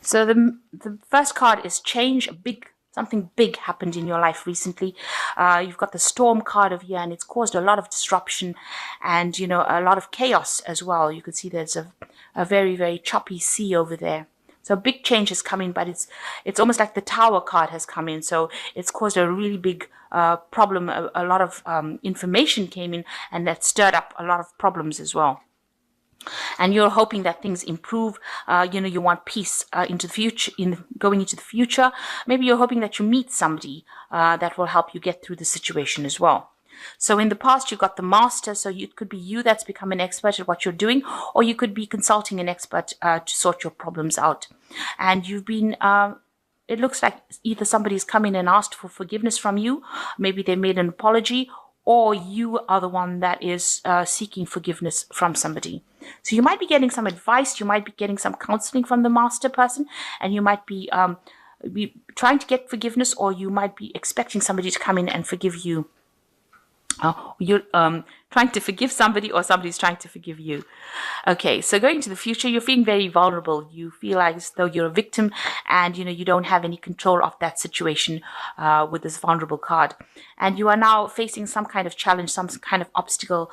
So the first card is change. Something big happened in your life recently. You've got the storm card over here, and it's caused a lot of disruption and, a lot of chaos as well. You can see there's a very, very choppy sea over there. So a big change has come in, but it's almost like the Tower card has come in. So it's caused a really big problem. A lot of information came in, and that stirred up a lot of problems as well. And you're hoping that things improve. You want peace into the future, going into the future. Maybe you're hoping that you meet somebody that will help you get through the situation as well. So in the past, you got the Master. So it could be you that's become an expert at what you're doing, or you could be consulting an expert to sort your problems out. And you've been it looks like either somebody's come in and asked for forgiveness from you. Maybe they made an apology, or you are the one that is seeking forgiveness from somebody. So you might be getting some advice, you might be getting some counseling from the Master person, and you might be trying to get forgiveness, or you might be expecting somebody to come in and forgive you. You're trying to forgive somebody, or somebody's trying to forgive you. Okay, so going to the future, you're feeling very vulnerable. You feel like as though you're a victim, and you don't have any control of that situation with this vulnerable card. And you are now facing some kind of challenge, some kind of obstacle.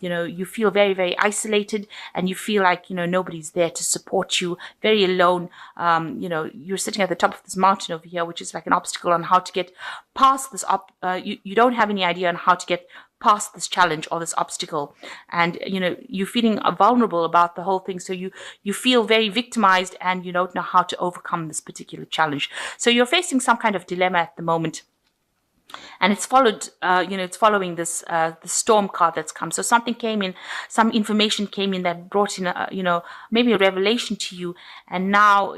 You feel very, very isolated, and you feel like nobody's there to support you. Very alone. You're sitting at the top of this mountain over here, which is like an obstacle on how to get past this. You don't have any idea on how to get past this challenge or this obstacle, and you're feeling vulnerable about the whole thing. So you feel very victimized, and you don't know how to overcome this particular challenge. So you're facing some kind of dilemma at the moment, and it's following this the storm card that's come. So something came in, some information came in that brought in maybe a revelation to you, and now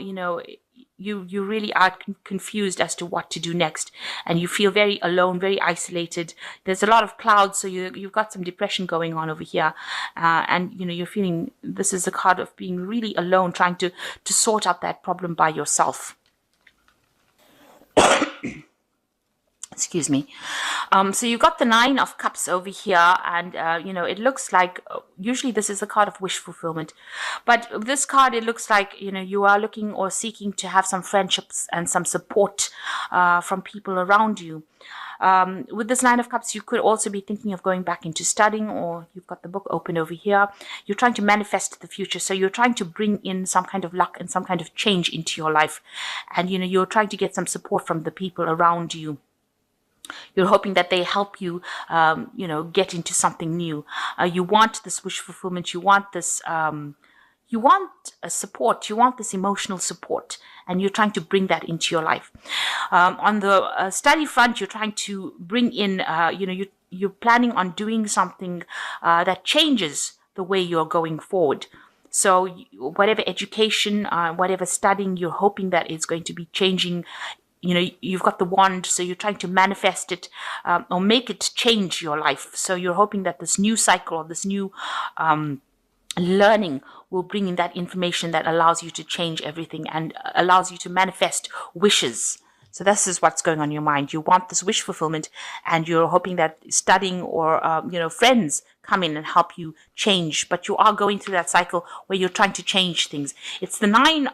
you really are confused as to what to do next, and you feel very alone, very isolated. There's a lot of clouds, so you've got some depression going on over here, and you're feeling this is a card of being really alone, trying to sort out that problem by yourself. Excuse me. So you've got the Nine of Cups over here, and it looks like usually this is a card of wish fulfillment, but this card, it looks like you are looking or seeking to have some friendships and some support from people around you. With this Nine of Cups, you could also be thinking of going back into studying, or you've got the book open over here. You're trying to manifest the future. So you're trying to bring in some kind of luck and some kind of change into your life. And, you're trying to get some support from the people around you. You're hoping that they help you, get into something new. You want this wish fulfillment. You want this, you want a support. You want this emotional support, and you're trying to bring that into your life. On the study front, you're trying to bring in, you're planning on doing something that changes the way you're going forward. So whatever education, whatever studying, you're hoping that it's going to be changing. You've got the wand, so you're trying to manifest it or make it change your life. So you're hoping that this new cycle or this new learning will bring in that information that allows you to change everything and allows you to manifest wishes. So this is what's going on in your mind. You want this wish fulfillment, and you're hoping that studying or friends come in and help you change. But you are going through that cycle where you're trying to change things. It's the 9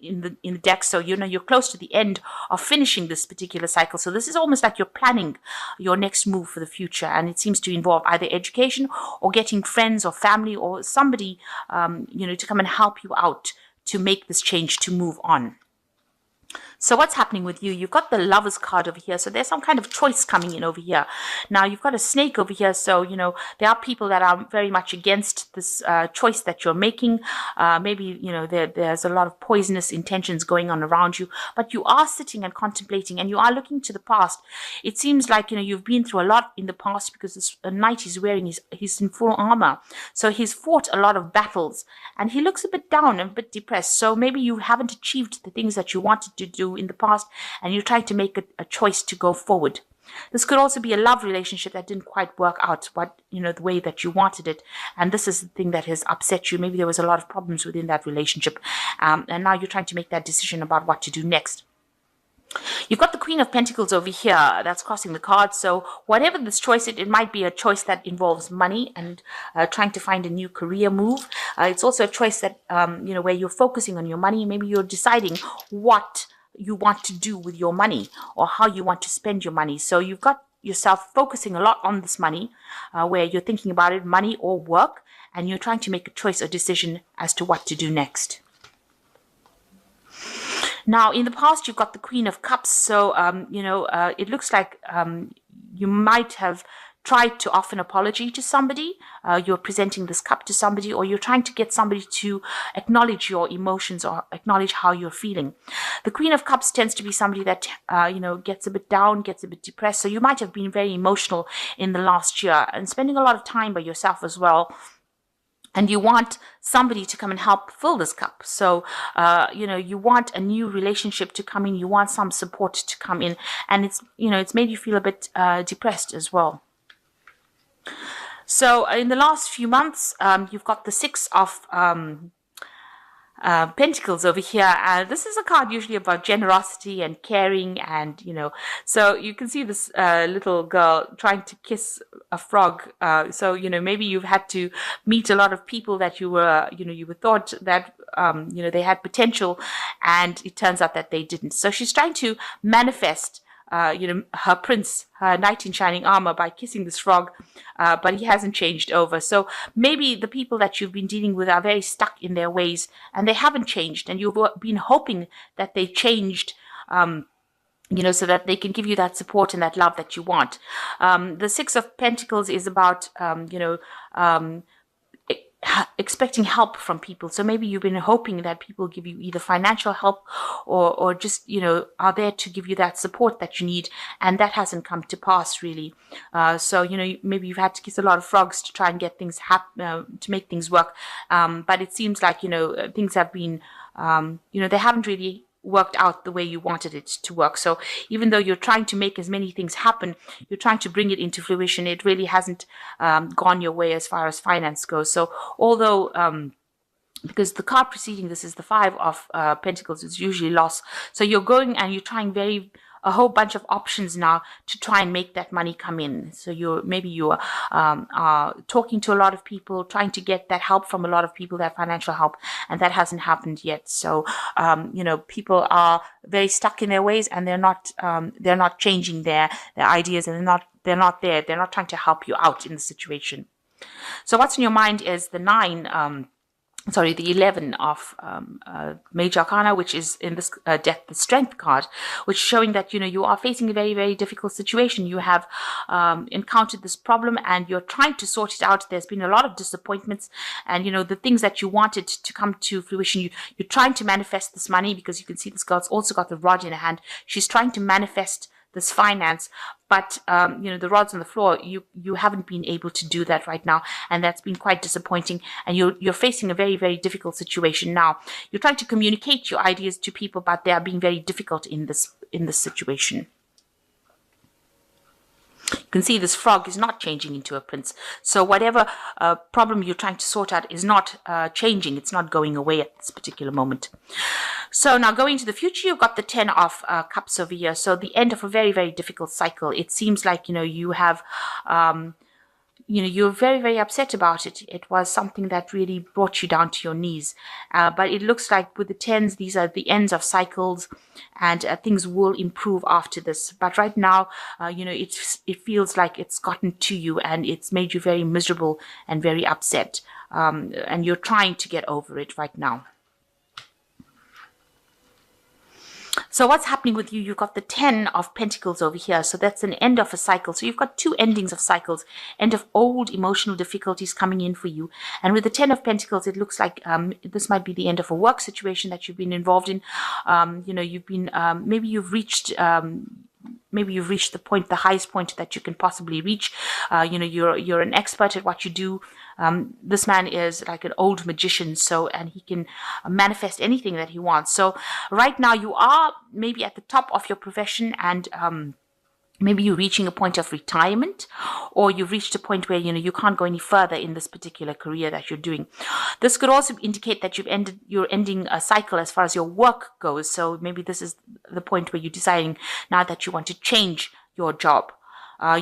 in the deck, so you're close to the end of finishing this particular cycle. So this is almost like you're planning your next move for the future, and it seems to involve either education or getting friends or family or somebody to come and help you out to make this change, to move on. So what's happening with you? You've got the Lovers card over here. So there's some kind of choice coming in over here. Now you've got a snake over here. So, there are people that are very much against this choice that you're making. Maybe, there's a lot of poisonous intentions going on around you. But you are sitting and contemplating, and you are looking to the past. It seems like, you've been through a lot in the past, because this knight he's wearing, he's in full armor. So he's fought a lot of battles, and he looks a bit down and a bit depressed. So maybe you haven't achieved the things that you wanted to do in the past, and you're trying to make a choice to go forward. This could also be a love relationship that didn't quite work out the way that you wanted it, and this is the thing that has upset you. Maybe there was a lot of problems within that relationship, and now you're trying to make that decision about what to do next. You've got the Queen of Pentacles over here that's crossing the card. So whatever this choice, it might be a choice that involves money and trying to find a new career move. It's also a choice that, where you're focusing on your money. Maybe you're deciding what you want to do with your money or how you want to spend your money. So you've got yourself focusing a lot on this money, where you're thinking about it, money or work, and you're trying to make a choice or decision as to what to do next. Now, in the past, you've got the Queen of Cups. So, it looks like you might have tried to offer an apology to somebody. You're presenting this cup to somebody, or you're trying to get somebody to acknowledge your emotions or acknowledge how you're feeling. The Queen of Cups tends to be somebody that, gets a bit down, gets a bit depressed. So you might have been very emotional in the last year and spending a lot of time by yourself as well. And you want somebody to come and help fill this cup. So, you want a new relationship to come in. You want some support to come in. And it's made you feel a bit depressed as well. So in the last few months, you've got the Six of Pentacles over here. This is a card usually about generosity and caring, and so you can see this little girl trying to kiss a frog. So maybe you've had to meet a lot of people that you were thought that they had potential, and it turns out that they didn't. So she's trying to manifest her prince, her knight in shining armor, by kissing this frog, but he hasn't changed over. So maybe the people that you've been dealing with are very stuck in their ways and they haven't changed, and you've been hoping that they changed, so that they can give you that support and that love that you want. The Six of Pentacles is about, expecting help from people. So maybe you've been hoping that people give you either financial help or just, are there to give you that support that you need. And that hasn't come to pass really. So, maybe you've had to kiss a lot of frogs to try and get things to make things work. But it seems like, things have been, they haven't really worked out the way you wanted it to work. So even though you're trying to make as many things happen, you're trying to bring it into fruition, it really hasn't gone your way as far as finance goes. So although because the card preceding this is the Five of Pentacles, it's usually loss. So you're going and you're trying a whole bunch of options now to try and make that money come in. So you're talking to a lot of people, trying to get that help from a lot of people, that financial help, and that hasn't happened yet. So people are very stuck in their ways, and they're not changing their ideas, and they're not there. They're not trying to help you out in the situation. So what's in your mind is the the 11 of Major Arcana, which is in this Death, the Strength card, which is showing that, you are facing a very, very difficult situation. You have encountered this problem and you're trying to sort it out. There's been a lot of disappointments, and, the things that you wanted to come to fruition, you're trying to manifest this money, because you can see this girl's also got the rod in her hand. She's trying to manifest this finance, but the rod's on the floor. You haven't been able to do that right now, and that's been quite disappointing. And you're facing a very, very difficult situation now. You're trying to communicate your ideas to people, but they are being very difficult in this situation. You can see this frog is not changing into a prince. So whatever problem you're trying to sort out is not changing. It's not going away at this particular moment. So now going to the future, you've got the 10 of Cups over here. So the end of a very, very difficult cycle. It seems like, you have... you're very, very upset about it. It was something that really brought you down to your knees. But it looks like with the 10s, these are the ends of cycles, and things will improve after this. But right now, it feels like it's gotten to you, and it's made you very miserable and very upset. And you're trying to get over it right now. So what's happening with you? You've got the 10 of Pentacles over here. So that's an end of a cycle. So you've got two endings of cycles, end of old emotional difficulties coming in for you. And with the 10 of Pentacles, it looks like this might be the end of a work situation that you've been involved in. You've been, maybe you've reached the point, the highest point that you can possibly reach. You're an expert at what you do. This man is like an old magician, and he can manifest anything that he wants. So right now you are maybe at the top of your profession, and Maybe you're reaching a point of retirement, or you've reached a point where you can't go any further in this particular career that you're doing. This could also indicate that you're ending a cycle as far as your work goes. So maybe this is the point where you're deciding now that you want to change your job.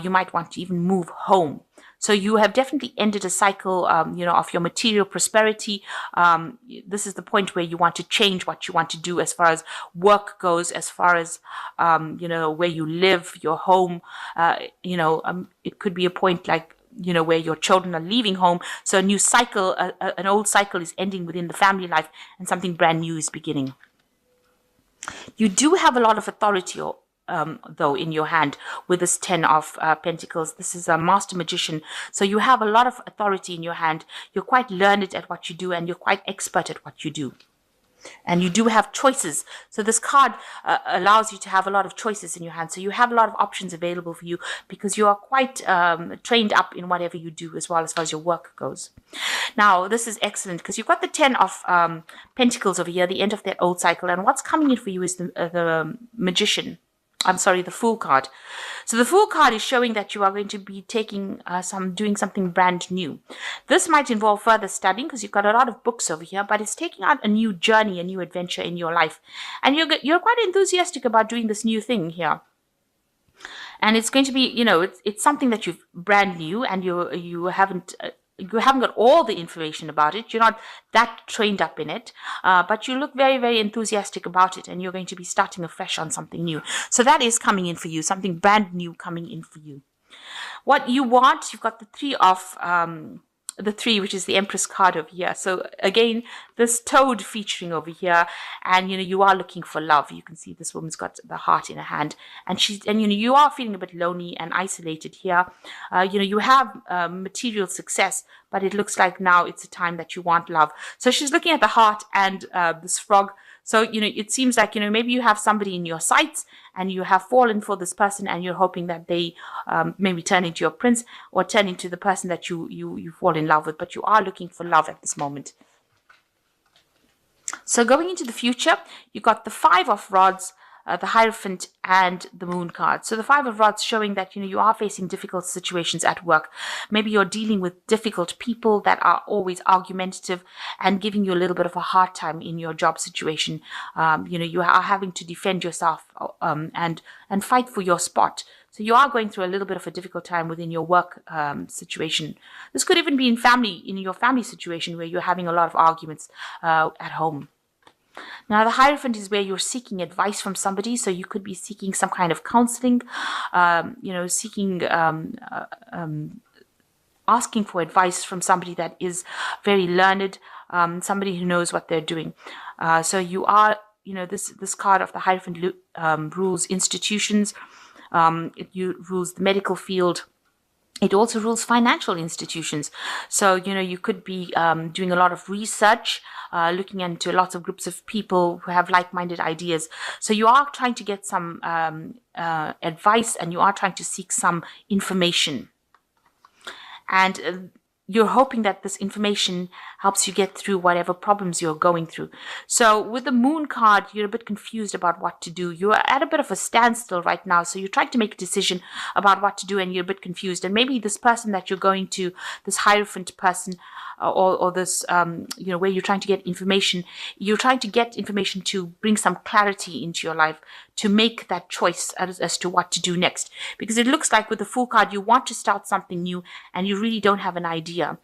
You might want to even move home. So you have definitely ended a cycle, of your material prosperity. This is the point where you want to change what you want to do as far as work goes, as far as, where you live, your home. It could be a point like, where your children are leaving home. So a new cycle, an old cycle is ending within the family life, and something brand new is beginning. You do have a lot of authority, though, in your hand with this 10 of Pentacles. This is a master magician. So you have a lot of authority in your hand. You're quite learned at what you do, and you're quite expert at what you do. And you do have choices. So this card allows you to have a lot of choices in your hand. So you have a lot of options available for you because you are quite trained up in whatever you do as well as far as your work goes. Now, this is excellent because you've got the 10 of Pentacles over here, the end of that old cycle. And what's coming in for you is the Magician. I'm sorry, the Fool card. So the Fool card is showing that you are going to be doing something brand new. This might involve further studying because you've got a lot of books over here, but it's taking out a new journey, a new adventure in your life. And you're quite enthusiastic about doing this new thing here. And it's going to be, it's something that you've brand new, and you haven't got all the information about it. You're not that trained up in it, but you look very, very enthusiastic about it, and you're going to be starting afresh on something new. So that is coming in for you, something brand new coming in for you. What you want, you've got the three, which is the Empress card over here. So again, this toad featuring over here, and you are looking for love. You can see this woman's got the heart in her hand, and you are feeling a bit lonely and isolated here. You have material success, but it looks like now it's a time that you want love. So she's looking at the heart and this frog. So, it seems like, maybe you have somebody in your sights and you have fallen for this person, and you're hoping that they maybe turn into your prince or turn into the person that you fall in love with, but you are looking for love at this moment. So going into the future, you've got the 5 of Rods, the Hierophant, and the Moon card. So the 5 of Rods showing that you are facing difficult situations at work. Maybe you're dealing with difficult people that are always argumentative and giving you a little bit of a hard time in your job situation. You are having to defend yourself and fight for your spot. So you are going through a little bit of a difficult time within your work situation. This could even be in your family situation where you're having a lot of arguments at home. Now, the Hierophant is where you're seeking advice from somebody. So you could be seeking some kind of counseling, asking for advice from somebody that is very learned, somebody who knows what they're doing. So you are, this card of the Hierophant rules institutions. It rules the medical field. It also rules financial institutions. So, you could be doing a lot of research, looking into lots of groups of people who have like-minded ideas. So you are trying to get some advice, and you are trying to seek some information. And you're hoping that this information helps you get through whatever problems you're going through. So with the Moon card, you're a bit confused about what to do. You're at a bit of a standstill right now. So you're trying to make a decision about what to do, and you're a bit confused. And maybe this person that you're going to, this Hierophant person, or this, where you're trying to get information, you're trying to get information to bring some clarity into your life, to make that choice as to what to do next. Because it looks like with the Fool card, you want to start something new, and you really don't have an idea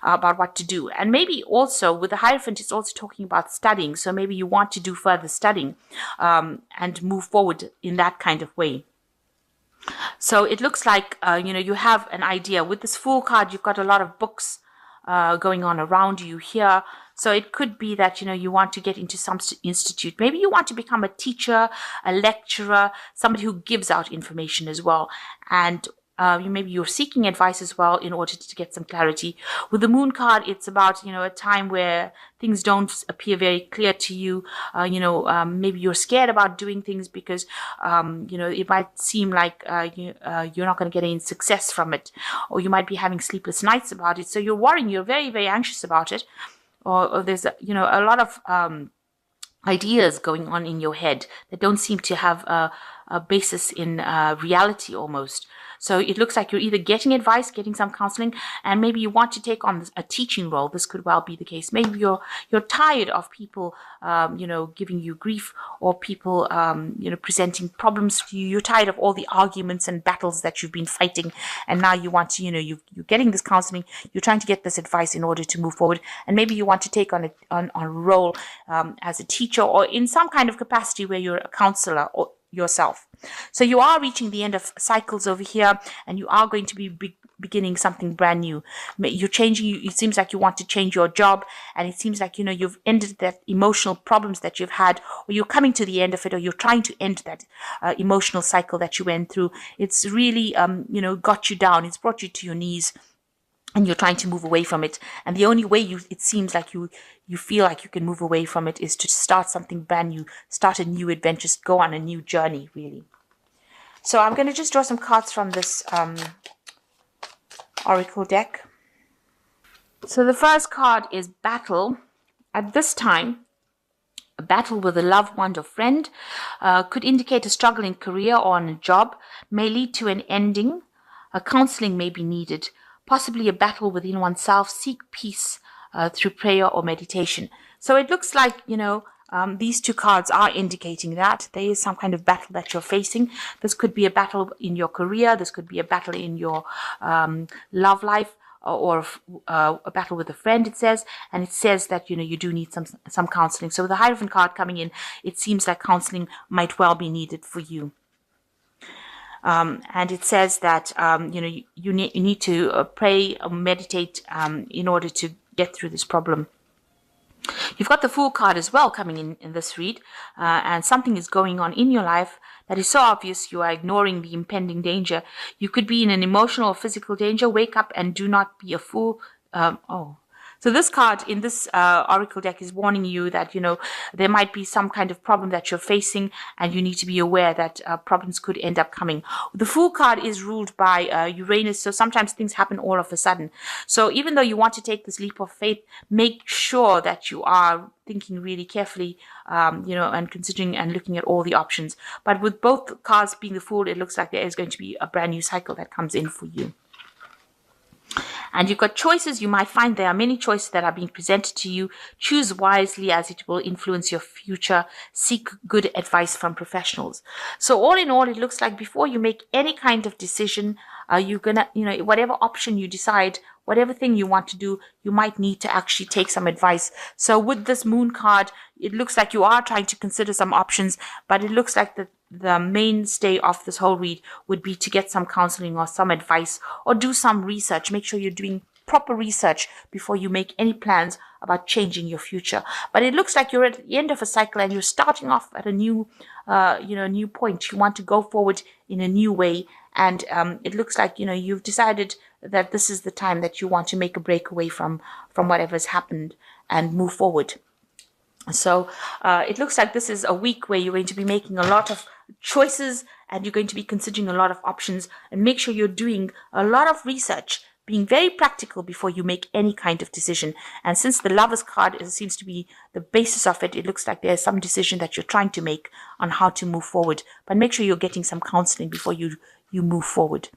about what to do. And maybe also with the Hierophant, it's also talking about studying. So maybe you want to do further studying and move forward in that kind of way. So it looks like, you have an idea. With this Fool card, you've got a lot of books going on around you here. So it could be that, you want to get into some institute. Maybe you want to become a teacher, a lecturer, somebody who gives out information as well. And maybe you're seeking advice as well in order to get some clarity. With the Moon card, it's about, a time where things don't appear very clear to you. Maybe you're scared about doing things because, it might seem like you're not going to get any success from it. Or you might be having sleepless nights about it. So you're worrying, you're very, very anxious about it. Or there's, a lot of ideas going on in your head that don't seem to have basis in reality almost. So it looks like you're either getting advice, getting some counseling, and maybe you want to take on a teaching role. This could well be the case. Maybe you're tired of people, giving you grief, or people, presenting problems to you. You're tired of all the arguments and battles that you've been fighting, and now you want to, you're getting this counseling. You're trying to get this advice in order to move forward, and maybe you want to take on a role as a teacher, or in some kind of capacity where you're a counselor or yourself. So you are reaching the end of cycles over here, and you are going to be beginning something brand new. You're changing. It seems like you want to change your job, and it seems like you've ended that emotional problems that you've had, or you're coming to the end of it, or you're trying to end that emotional cycle that you went through. It's really got you down. It's brought you to your knees, and you're trying to move away from it. And the only way it seems like you feel like you can move away from it is to start something brand new, start a new adventure, go on a new journey, really. So I'm going to just draw some cards from this oracle deck. So the first card is battle. At this time, a battle with a loved one or friend could indicate a struggle in career or on a job, may lead to an ending. A counseling may be needed. Possibly a battle within oneself. Seek peace through prayer or meditation. So it looks like, these two cards are indicating that there is some kind of battle that you're facing. This could be a battle in your career. This could be a battle in your love life, or a battle with a friend, it says. And it says that, you do need some counseling. So with the Hierophant card coming in, it seems like counseling might well be needed for you. And it says that, you need to pray or meditate in order to get through this problem. You've got the Fool card as well coming in this read, and something is going on in your life that is so obvious you are ignoring the impending danger. You could be in an emotional or physical danger. Wake up and do not be a fool. So this card in this oracle deck is warning you that, there might be some kind of problem that you're facing, and you need to be aware that problems could end up coming. The Fool card is ruled by Uranus, so sometimes things happen all of a sudden. So even though you want to take this leap of faith, make sure that you are thinking really carefully, and considering and looking at all the options. But with both cards being the Fool, it looks like there is going to be a brand new cycle that comes in for you. And you've got choices. You might find there are many choices that are being presented to you. Choose wisely, as it will influence your future. Seek good advice from professionals. So all in all, it looks like before you make any kind of decision, you're gonna, whatever option you decide, whatever thing you want to do, you might need to actually take some advice. So with this Moon card, it looks like you are trying to consider some options, but it looks like the mainstay of this whole read would be to get some counseling or some advice, or do some research. Make sure you're doing proper research before you make any plans about changing your future. But it looks like you're at the end of a cycle, and you're starting off at a new, new point. You want to go forward in a new way. And it looks like, you've decided that this is the time that you want to make a break away from whatever's happened and move forward. So it looks like this is a week where you're going to be making a lot of choices, and you're going to be considering a lot of options, and make sure you're doing a lot of research, being very practical before you make any kind of decision. And since the Lover's card seems to be the basis of it, it looks like there's some decision that you're trying to make on how to move forward. But make sure you're getting some counseling before you move forward.